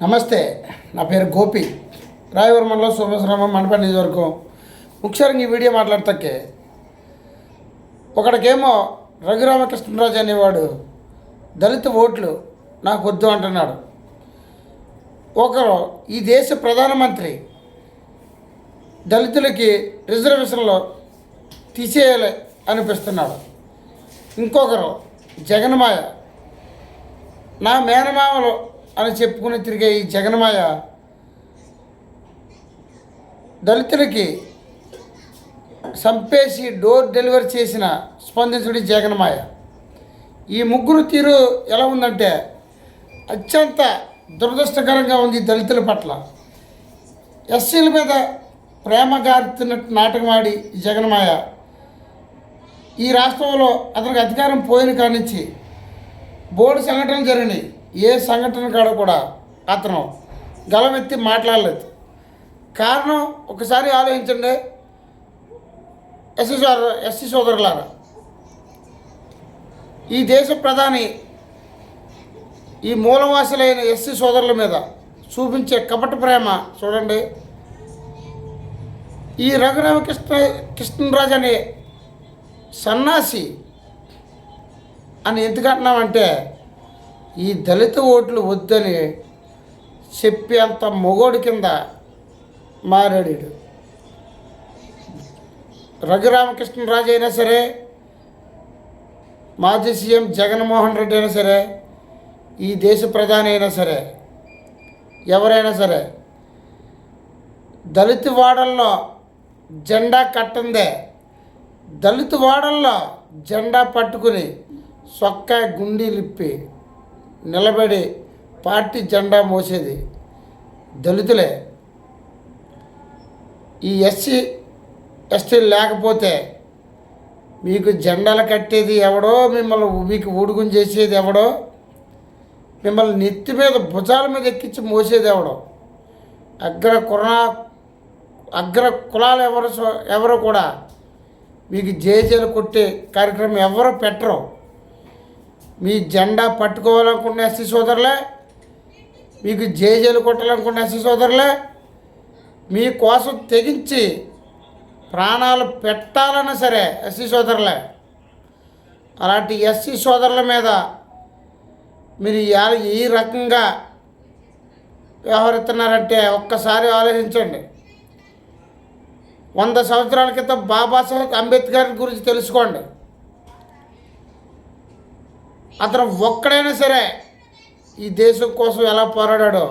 నమస్తే, నా పేరు గోపి. రాయవరం మండలం సోమేశ్వరం మండపేట నియోజకవర్గం. ముఖ్యంగా ఈ వీడియో మాట్లాడతాకే ఒకడికేమో రఘురామకృష్ణరాజు అనేవాడు దళిత ఓట్లు నాకు వద్దు అంటున్నాడు. ఒకరు ఈ దేశ ప్రధానమంత్రి దళితులకి రిజర్వేషన్లో తీసేయాలి అనిపిస్తున్నాడు. ఇంకొకరు జగన్మాయ నా మేనమామలు అని చెప్పుకుని తిరిగే ఈ జగన్మాయ దళితులకి చంపేసి డోర్ డెలివరీ చేసిన స్పందించుడి జగన్మాయ. ఈ ముగ్గురు తీరు ఎలా ఉందంటే అత్యంత దురదృష్టకరంగా ఉంది దళితుల పట్ల. ఎస్సీల మీద ప్రేమ గారుతున్నట్టు నాటకం ఆడి జగన్మాయ ఈ రాష్ట్రంలో అతనికి అధికారం పోయిన కాడి నుంచి బోర్డు సంఘటనలు జరిగినాయి. ఏ సంఘటన కాడ కూడా అతను గలమెత్తి మాట్లాడలేదు. కారణం ఒకసారి ఆలోచించండి ఎస్సీ సోదరులారా. ఈ దేశ ప్రధాని ఈ మూలవాసులైన ఎస్సీ సోదరుల మీద చూపించే కపట ప్రేమ చూడండి. ఈ రఘురామకృష్ణరాజు అనే సన్నాసి అని ఎందుకంటున్నామంటే ఈ దళిత ఓట్లు వద్దని చెప్పేంత మొగోడి కింద మారాడు. రఘురామకృష్ణరాజు అయినా సరే, మాజీ సీఎం జగన్మోహన్ రెడ్డి అయినా సరే, ఈ దేశ ప్రధాని అయినా సరే, ఎవరైనా సరే దళిత వాడల్లో జెండా కట్టిందే, దళిత వాడల్లో జెండా పట్టుకుని సొక్కాయ గుండీలిప్పి నిలబడి పార్టీ జెండా మోసేది దళితులే. ఈ ఎస్టీ లేకపోతే మీకు జెండాలు కట్టేది ఎవడో, మిమ్మల్ని మీకు ఊడుగుని చేసేది ఎవడో, మిమ్మల్ని నెత్తి మీద భుజాల మీద ఎక్కించి మోసేది ఎవడో, అగ్ర కులాలు ఎవరు కూడా మీకు జేజేలు కొట్టే కార్యక్రమం ఎవరో పెట్టరు. మీ జెండా పట్టుకోవాలనుకున్న ఎస్సీ సోదరులే, మీకు జేజేలు కొట్టాలనుకున్న ఎస్సీ సోదరులే, మీకోసం తెగించి ప్రాణాలు పెట్టాలన్నా సరే ఎస్సీ సోదరులే. అలాంటి ఎస్సీ సోదరుల మీద మీరు ఈ రకంగా వ్యవహరిస్తున్నారంటే ఒక్కసారి ఆలోచించండి. 100 సంవత్సరాల క్రితం బాబాసాహెబ్ అంబేద్కర్ గురించి తెలుసుకోండి. అతను ఒక్కడైనా సరే ఈ దేశం కోసం ఎలా పోరాడాడో,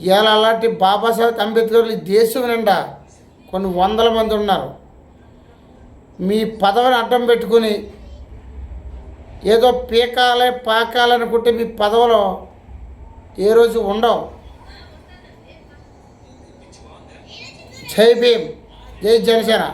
ఇలా అలాంటి బాబాసాహెబ్ అంబేద్కర్ ఈ దేశం నిండా కొన్ని వందల మంది ఉన్నారు. మీ పదవిని అడ్డం పెట్టుకుని ఏదో పాకాలనుకుంటే మీ పదవులో ఏ రోజు ఉండవు. జై భీమ్, జై జనసేన.